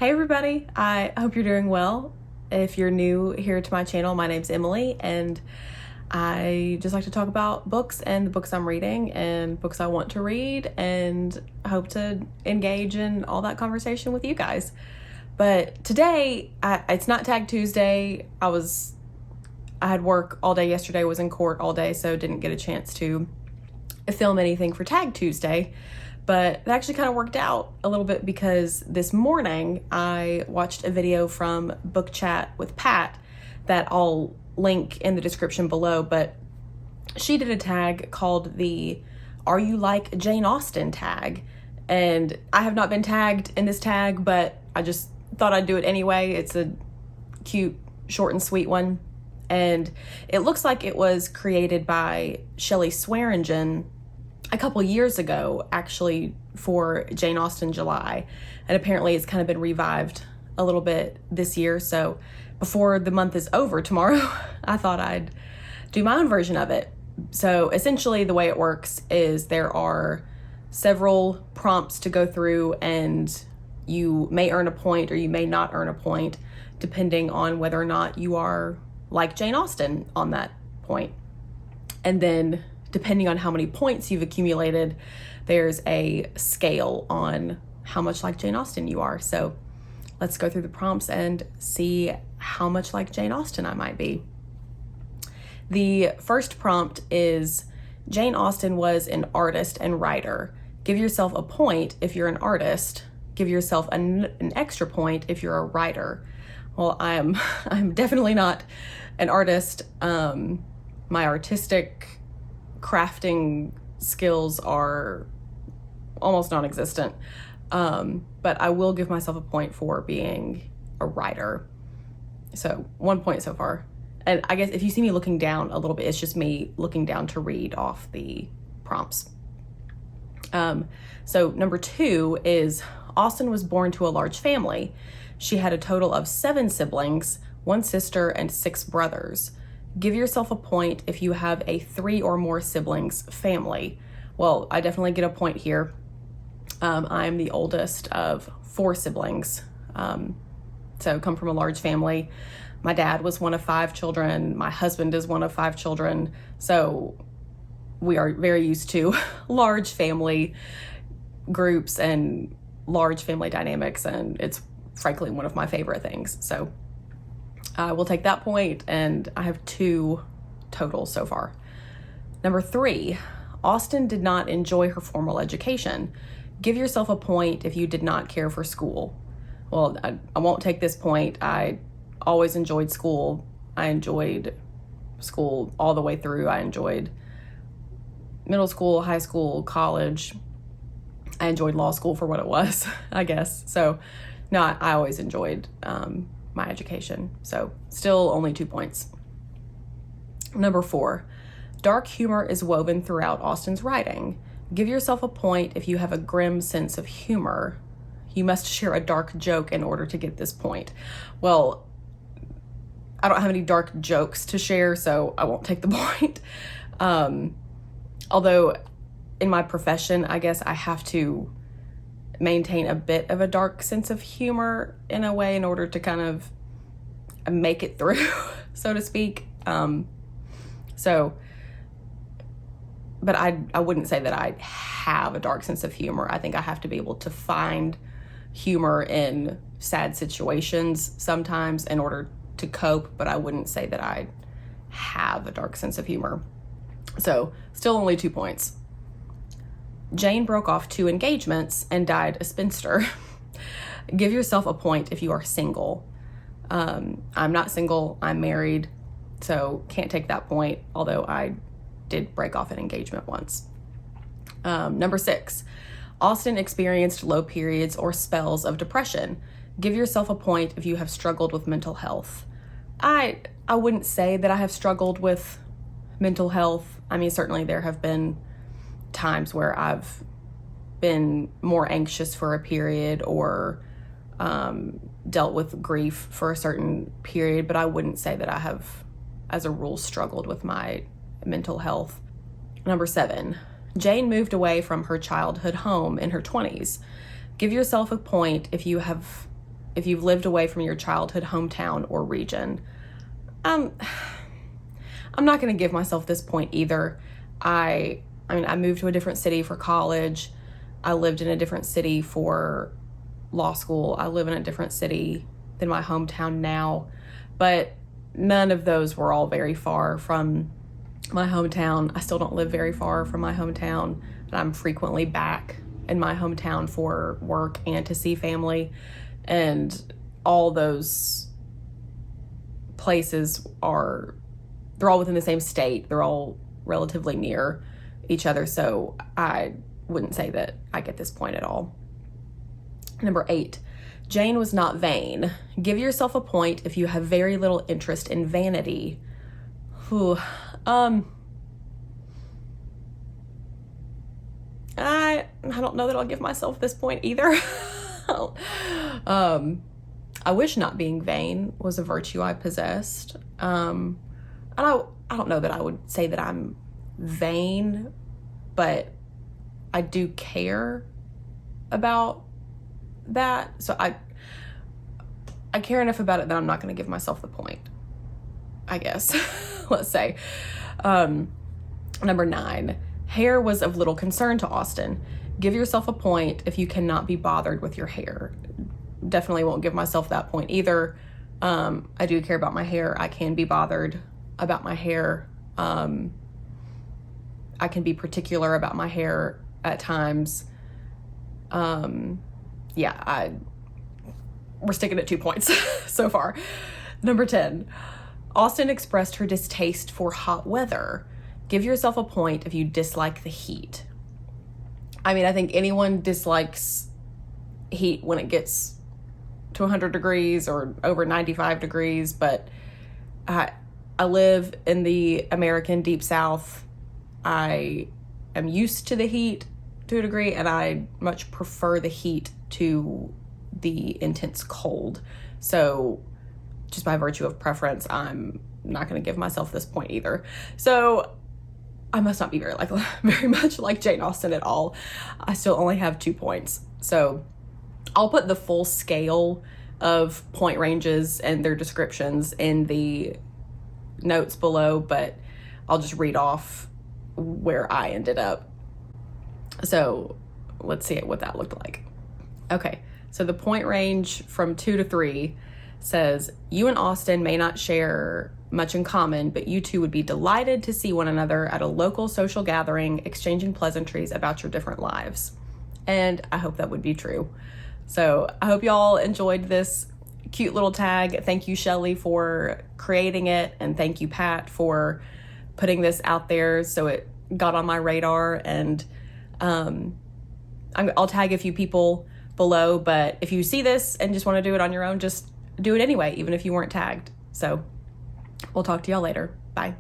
Hey everybody, I hope you're doing well. If you're new here to my channel, my name's Emily and I just like to talk about books and the books I'm reading and books I want to read, and I hope to engage in all that conversation with you guys. But today, it's not Tag Tuesday. I had work all day yesterday, was in court all day, so didn't get a chance to film anything for Tag Tuesday. But it actually kind of worked out a little bit because this morning I watched a video from Book Chat with Pat that I'll link in the description below, but she did a tag called the "Are You Like Jane Austen" tag. And I have not been tagged in this tag, but I just thought I'd do it anyway. It's a cute, short and sweet one. And it looks like it was created by Shelly Swearingen a couple years ago, actually, for Jane Austen July. And apparently it's kind of been revived a little bit this year. So before the month is over tomorrow, I thought I'd do my own version of it. So essentially the way it works is there are several prompts to go through, and you may earn a point or you may not earn a point depending on whether or not you are like Jane Austen on that point. And then depending on how many points you've accumulated, there's a scale on how much like Jane Austen you are. So let's go through the prompts and see how much like Jane Austen I might be. The first prompt is, Jane Austen was an artist and writer. Give yourself a point if you're an artist. Give yourself an extra point if you're a writer. Well, I'm definitely not an artist. My artistic crafting skills are almost non-existent, but I will give myself a point for being a writer. So 1 point so far. And I guess if you see me looking down a little bit, it's just me looking down to read off the prompts. So number 2 is, Austen was born to a large family. She had a total of 7 siblings, 1 sister and 6 brothers. Give yourself a point if you have a 3 or more siblings family. Well, I definitely get a point here. I'm the oldest of 4 siblings. So come from a large family. My dad was one of 5 children. My husband is one of 5 children. So we are very used to large family groups and large family dynamics. And it's frankly one of my favorite things. So I will take that point, and I have 2 total so far. Number 3, Austen did not enjoy her formal education. Give yourself a point if you did not care for school. Well, I won't take this point. I always enjoyed school. I enjoyed school all the way through. I enjoyed middle school, high school, college. I enjoyed law school for what it was, I guess. So no, I always enjoyed my education. So still only 2 points. Number 4, dark humor is woven throughout Austen's writing. Give yourself a point if you have a grim sense of humor. You must share a dark joke in order to get this point. Well, I don't have any dark jokes to share, so I won't take the point. Although in my profession, I guess I have to maintain a bit of a dark sense of humor in a way in order to kind of make it through, so to speak. But I wouldn't say that I have a dark sense of humor. I think I have to be able to find humor in sad situations sometimes in order to cope, but I wouldn't say that I have a dark sense of humor. So still only 2 points. Jane broke off 2 engagements and died a spinster. Give yourself a point if you are single. I'm not single, I'm married, so can't take that point, although I did break off an engagement once. Number 6, Austen experienced low periods or spells of depression. Give yourself a point if you have struggled with mental health. I wouldn't say that I have struggled with mental health. I mean, certainly there have been times where I've been more anxious for a period or dealt with grief for a certain period, but I wouldn't say that I have, as a rule, struggled with my mental health. Number 7, Jane moved away from her childhood home in her 20s. Give yourself a point if you have if you've lived away from your childhood hometown or region. I'm not going to give myself this point either. I mean, I moved to a different city for college. I lived in a different city for law school. I live in a different city than my hometown now, but none of those were all very far from my hometown. I still don't live very far from my hometown, and I'm frequently back in my hometown for work and to see family, and all those places they're all within the same state. They're all relatively near each other, so I wouldn't say that I get this point at all. Number 8, Jane was not vain. Give yourself a point if you have very little interest in vanity. Whew. I don't know that I'll give myself this point either. I wish not being vain was a virtue I possessed. I don't know that I would say that I'm vain, but I do care about that. So I care enough about it that I'm not going to give myself the point, I guess. Let's say. Number 9, hair was of little concern to Austen. Give yourself a point if you cannot be bothered with your hair. Definitely won't give myself that point either. I do care about my hair. I can be bothered about my hair. I can be particular about my hair at times. We're sticking at 2 points so far. Number 10, Austen expressed her distaste for hot weather. Give yourself a point if you dislike the heat. I mean, I think anyone dislikes heat when it gets to 100 degrees or over 95 degrees, but I live in the American Deep South. I am used to the heat to a degree, and I much prefer the heat to the intense cold. So just by virtue of preference, I'm not going to give myself this point either. So I must not be very much like Jane Austen at all. I still only have 2 points. So I'll put the full scale of point ranges and their descriptions in the notes below, but I'll just read off where I ended up. So let's see what that looked like. Okay, so the point range from 2 to 3 says, you and Austen may not share much in common, but you two would be delighted to see one another at a local social gathering, exchanging pleasantries about your different lives. And I hope that would be true. So I hope y'all enjoyed this cute little tag. Thank you, Shelly, for creating it, and thank you, Pat, for putting this out there so it got on my radar. And I'll tag a few people below, but if you see this and just want to do it on your own, just do it anyway, even if you weren't tagged. So we'll talk to y'all later. Bye.